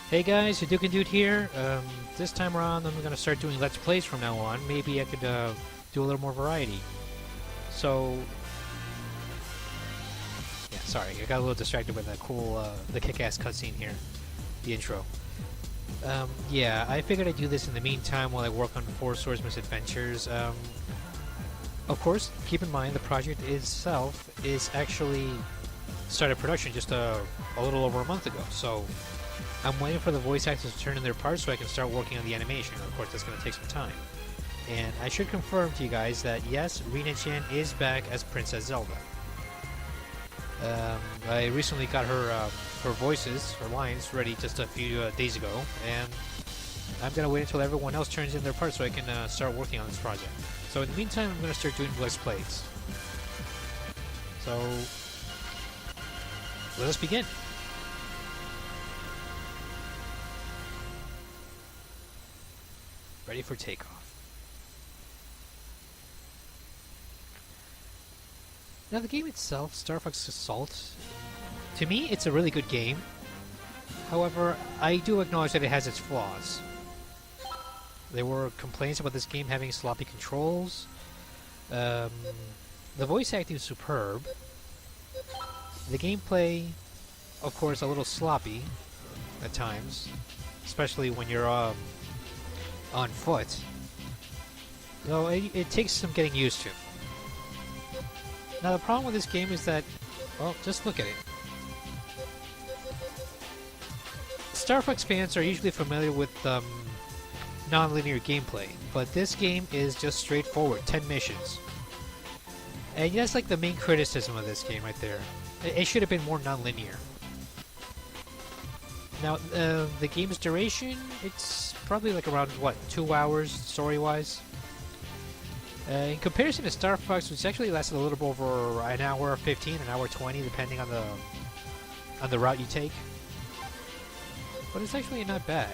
Hey guys, HadoukenDude here. This time around I'm going to start doing Let's Plays from now on. Maybe I could do a little more variety. So, yeah, sorry, I got a little distracted by that cool, the kick-ass cutscene here. The intro. Yeah, I figured I'd do this in the meantime while I work on Four Swordsman's Adventures. Of course, keep in mind the project itself is actually started production just a little over a month ago, so I'm waiting for the voice actors to turn in their parts so I can start working on the animation. Of course, that's going to take some time. And I should confirm to you guys that yes, Rina-chan is back as Princess Zelda. I recently got her voices, her lines, ready just a few days ago, and I'm going to wait until everyone else turns in their parts so I can start working on this project. So in the meantime, I'm going to start doing Let's Plays. So, let us begin. Ready for takeoff. Now the game itself, Starfox Assault, to me it's a really good game. However, I do acknowledge that it has its flaws. There were complaints about this game having sloppy controls. The voice acting is superb. The gameplay, of course, a little sloppy at times, especially when you're on foot. So it takes some getting used to. Now the problem with this game is that, well, just look at it. Starfox fans are usually familiar with non-linear gameplay, but this game is just straightforward, 10 missions. And that's like the main criticism of this game right there. It should have been more non-linear. Now, the game's duration, it's probably like around, what, 2 hours story-wise? In comparison to Starfox, which actually lasted a little over an hour 15, an hour 20, depending on the route you take. But it's actually not bad.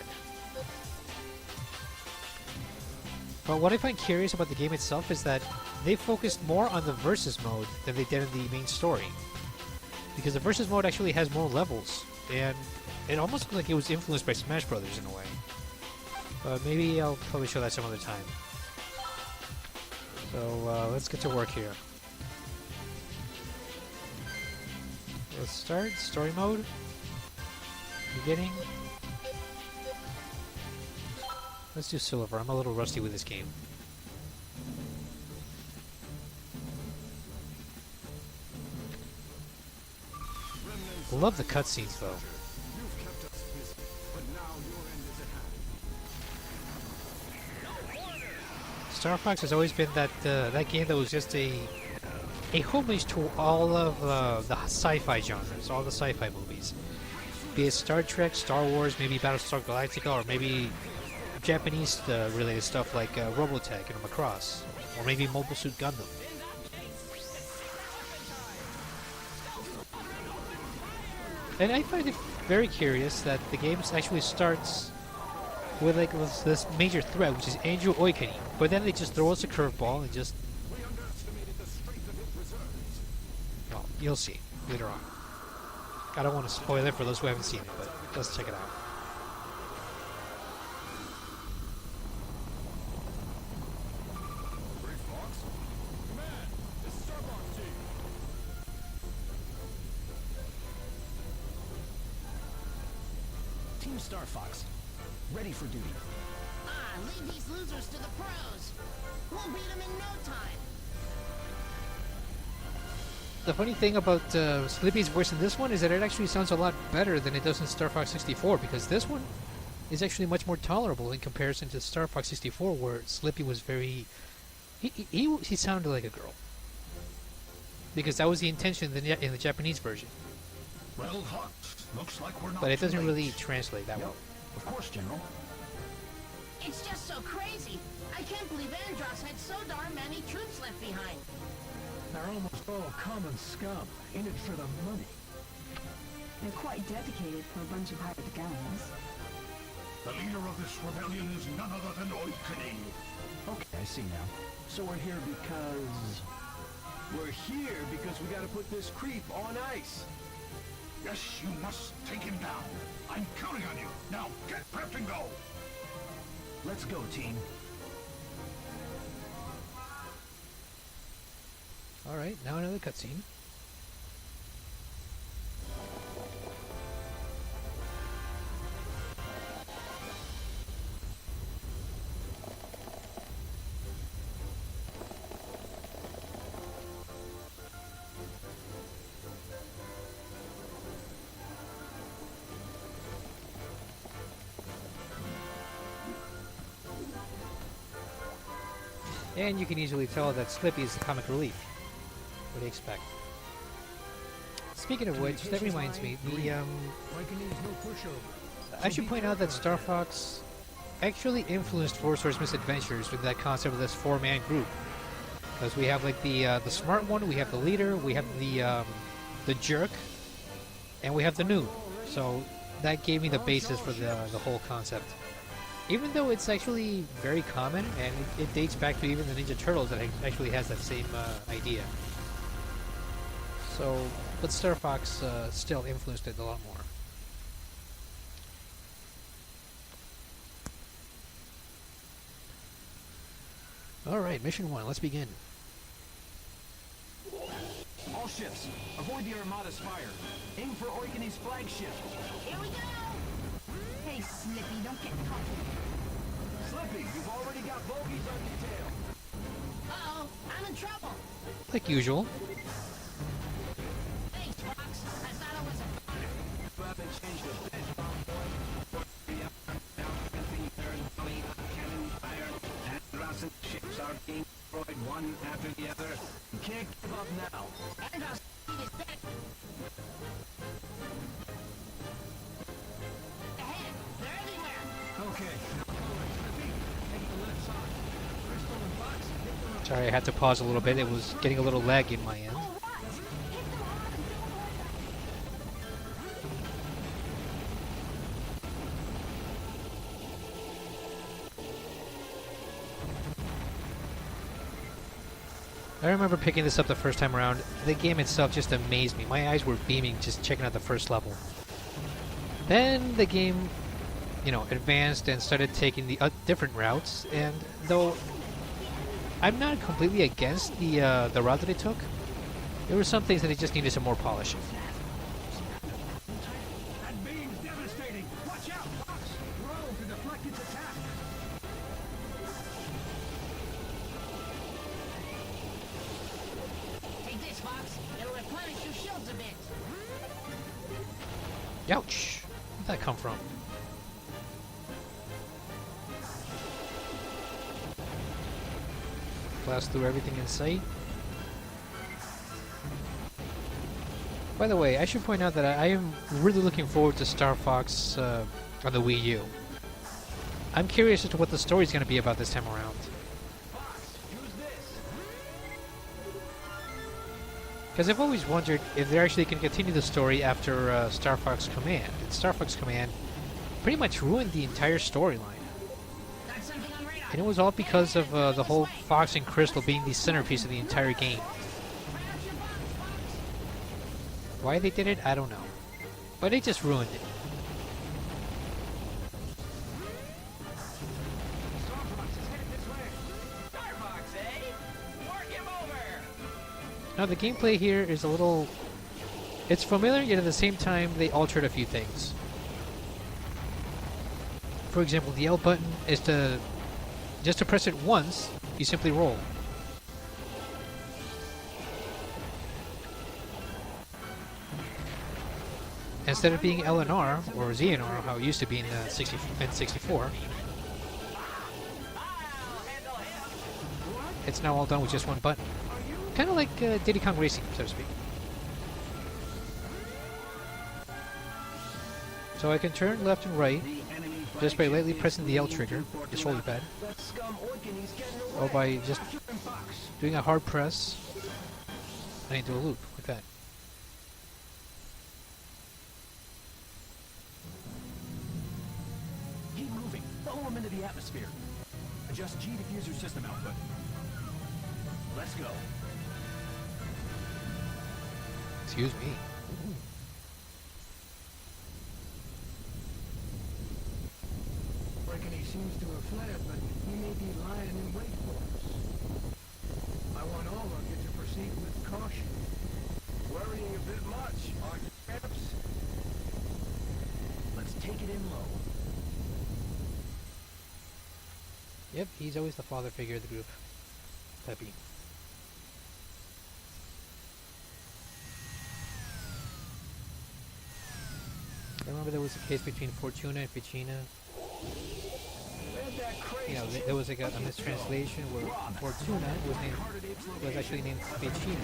But what I find curious about the game itself is that they focused more on the versus mode than they did in the main story. Because the versus mode actually has more levels, and it almost looked like it was influenced by Smash Brothers in a way. But maybe I'll probably show that some other time. So let's get to work here. Let's start story mode. Beginning. Let's do silver. I'm a little rusty with this game. Love the cutscenes though. Starfox has always been that game that was just a homage to all of the sci-fi genres, all the sci-fi movies. Be it Star Trek, Star Wars, maybe Battlestar Galactica, or maybe Japanese related stuff like Robotech and Macross, or maybe Mobile Suit Gundam. And I find it very curious that the game actually starts with like this major threat, which is Andrew Oikani, but then they just throw us a curveball and just... Well, you'll see later on. I don't want to spoil it for those who haven't seen it, but let's check it out. Team Starfox, ready for duty. Leave these losers to the pros. We'll beat them in no time. The funny thing about Slippy's voice in this one is that it actually sounds a lot better than it does in Star Fox 64, because this one is actually much more tolerable in comparison to Star Fox 64, where Slippy was very... He sounded like a girl. Because that was the intention in the Japanese version. Well, hot. Looks like we're not. But it doesn't really translate that well. Of course, General. It's just so crazy. I can't believe Andros had so darn many troops left behind. They're almost all common scum, in it for the money. They're quite dedicated for a bunch of hired guns. The leader of this rebellion is none other than Oikani. Okay, I see now. So we're here because... We're here because we gotta put this creep on ice. Yes, you must take him down. I'm counting on you. Now, get prepped and go. Let's go, team. Alright, now another cutscene. And you can easily tell that Slippy is the comic relief. What do you expect? Speaking of which, that reminds me, I should point out that Starfox actually influenced Four Swords Misadventures with that concept of this four-man group. Because we have like the smart one, we have the leader, we have the jerk, and we have the noob. So that gave me the basis for the whole concept. Even though it's actually very common, and it dates back to even the Ninja Turtles that actually has that same idea. So, but Starfox still influenced it a lot more. Alright, mission 1, let's begin. All ships, avoid the Armada's fire. Aim for Oikone's flagship. Here we go! Hey, Slippy, don't get caught. Slippy, you've already got bogeys on your tail. Uh-oh, I'm in trouble. Like usual. Thanks, Fox. I thought it was a boner. You haven't changed a bit. Cannon fire, and Ross's ships are being destroyed one after the other. You can't give up now. Andros is dead. Ahead, they're everywhere. Okay, now forward, Slippy. Take the left side. Crystal and Fox, hit the Sorry, I had to pause a little bit. It was getting a little laggy in my end. All right, hit them hard and don't let them. I remember picking this up the first time around. The game itself just amazed me. My eyes were beaming just checking out the first level. Then the game, you know, advanced and started taking the different routes. And though I'm not completely against the route that it took, there were some things that it just needed some more polishing. That beam's devastating. Watch out, Fox. Roll to deflect its attack. Take this, Fox. It'll replenish your shields a bit. Ouch! Where'd that come from? Blast through everything in sight. By the way, I should point out that I am really looking forward to Star Fox on the Wii U. I'm curious as to what the story's going to be about this time around. Fox, use this. Because I've always wondered if they actually can continue the story after Star Fox Command. And Star Fox Command pretty much ruined the entire storyline. Got something on radar. And it was all because of the whole Fox and Crystal being the centerpiece of the entire game. Fire out your bombs, Fox. Why they did it, I don't know. But they just ruined it. Starfox is headed this way. Starfox, eh? Work him over. Now the gameplay here is a little... It's familiar, yet at the same time they altered a few things. For example, the L button is to... Just to press it once, you simply roll. Instead of being L and R, or Z and R, how it used to be in the 64, it's now all done with just one button. Kind of like Diddy Kong Racing, so to speak. So I can turn left and right just by lightly pressing the L trigger, the shoulder pad, or by just doing a hard press and into a loop, like that. Keep moving. Follow him into the atmosphere. Adjust G diffuser system output. Let's go. Excuse me. seems to have fled, but he may be lying in wait for us. I want all of you to proceed with caution. Worrying a bit much, aren't you, Peps? Let's take it in low. Yep, he's always the father figure of the group. Peppy. I remember there was a case between Fortuna and Ficina. You know, there was like a mistranslation where Fortuna was actually named Ficina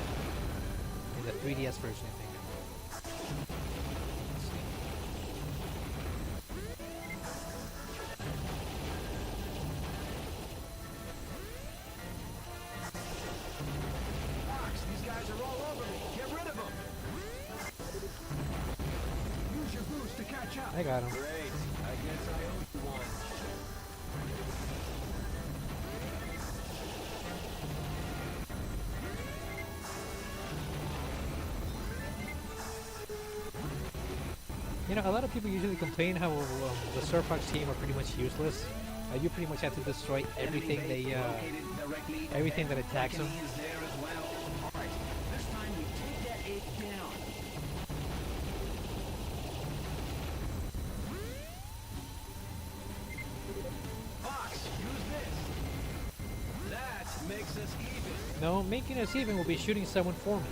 in the 3DS version, I think. Let's see. Fox, these guys are all over me. Get rid of them. Use your boost to catch up. I got him. Great. I guess I owe you one. You know, a lot of people usually complain how the Starfox team are pretty much useless. You pretty much have to destroy everything everything that attacks them. Is there as well. All right, this time we take that ape down. Fox, use this. That makes us even. No, making us even will be shooting someone for me.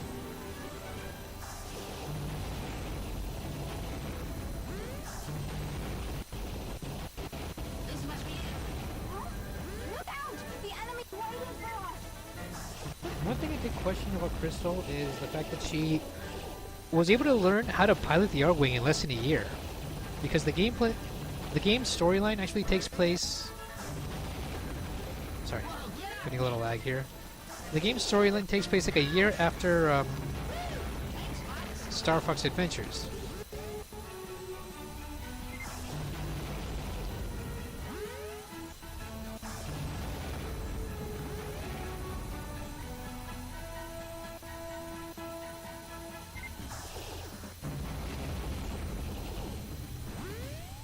This must be it. Look out! The enemy's waiting for us! One thing I did question about Crystal is the fact that she was able to learn how to pilot the Arwing in less than a year. Because the game's storyline actually takes place... Sorry, getting a little lag here. The game's storyline takes place like a year after Star Fox Adventures.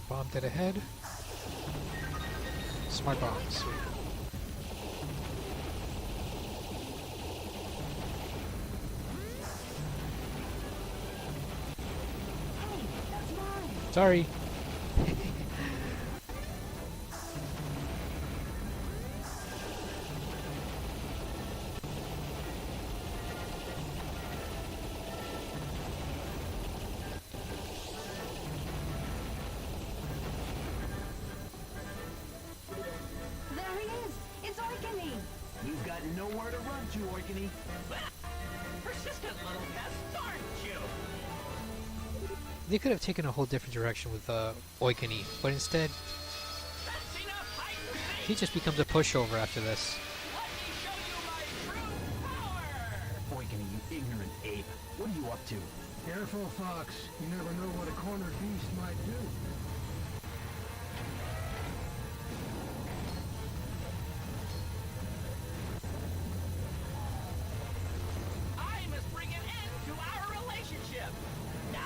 Bomb dead ahead. Smart bombs. Hey, that's mine! Sorry. There he is! It's Oikani! You've got nowhere to run to, Oikani. Persistent little pest, aren't you? They could have taken a whole different direction with Oikani, but instead, That's enough hide and seek. he just becomes a pushover after this. Let me show you my true power. Oikani, you ignorant ape. What are you up to? Careful, Fox. You never know what a cornered beast might do. I must bring an end to our relationship. Die!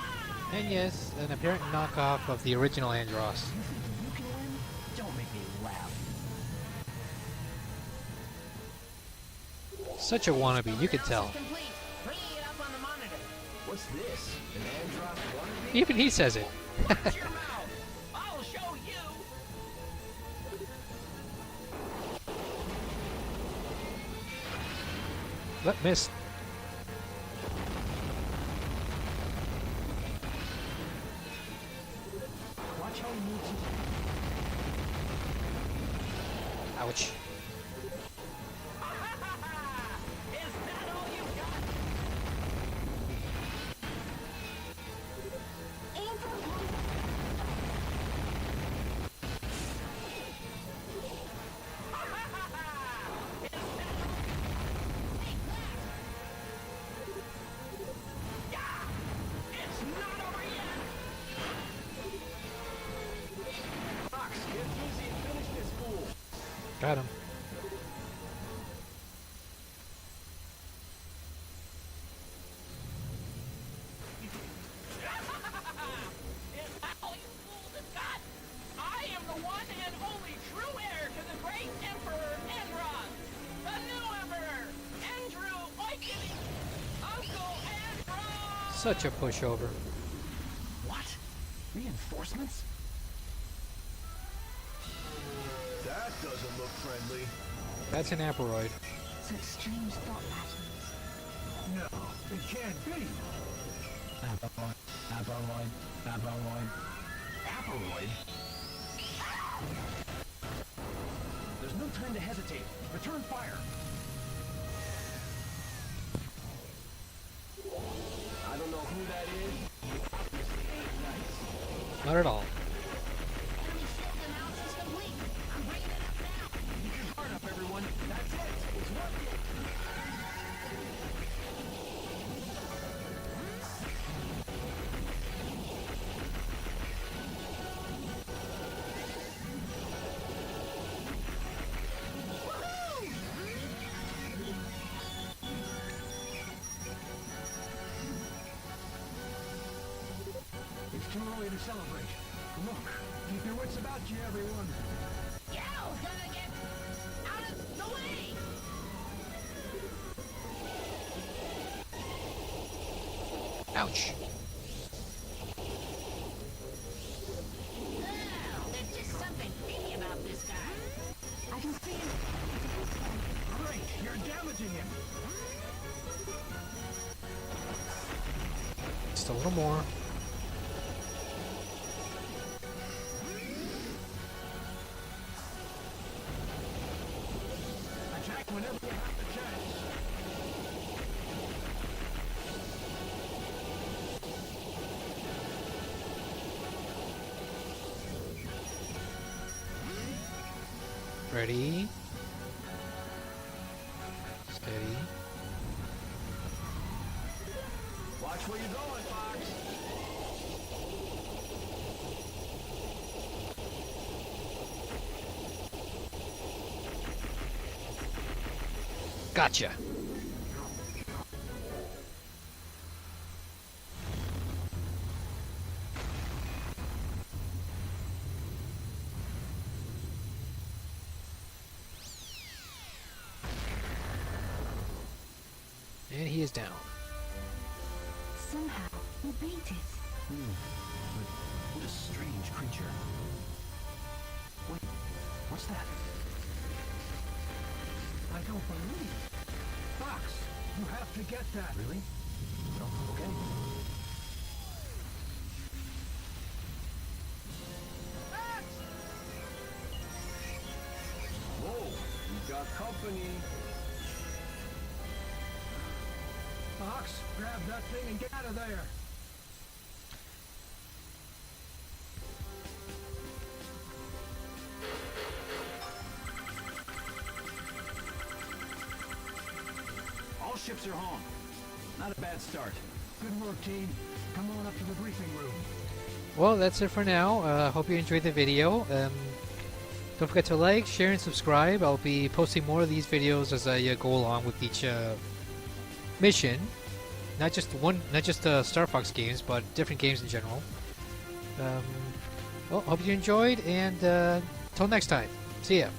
And yes, an apparent knockoff of the original Andross. You think you can win? Don't make me laugh. Such a wannabe, you could tell. Analysis complete. Bringing it up on the monitor. What's this? An Andross wannabe? Even he says it. Watch your mouth. I'll show you. Missed. Watch how he moves his... Ouch. Is that all you got? Aim for the blue! It's not over yet. Fox, get busy and finish this fool. Got him. Is that all you fools have got? I am the one and only true Such a pushover. What? Reinforcements? That doesn't look friendly. That's an Aperoid. Such strange thought patterns. No, it can't be. Aperoid. There's no time to hesitate. Return fire. I don't know who that is. Obviously ain't nice. Not at all. Enemy shield analysis complete. I'm bringing it up now. Keep your guard up, everyone. That's it. It's working. It's too early to celebrate. Look, keep your wits about you, everyone. Yo, gotta get out of the way. Ouch. Oh, there's just something fishy about this guy. I can see him. Great, you're damaging him. Just a little more. Attack whenever you have the chance. Ready. Steady. Watch where you're going, Fox. Gotcha. And he is down. Somehow, we beat it. But what a strange creature. Wait, what's that? I don't believe it. Fox, you have to get that. Really? Well, okay. Whoa, you got company. Fox, grab that thing and get out of there. All ships are home. Not a bad start. Good work, team. Come on up to the briefing room. Well, that's it for now. Hope you enjoyed the video. Don't forget to like, share, and subscribe. I'll be posting more of these videos as I go along with each mission. Not just Starfox games, but different games in general. Well, hope you enjoyed, and till next time. See ya.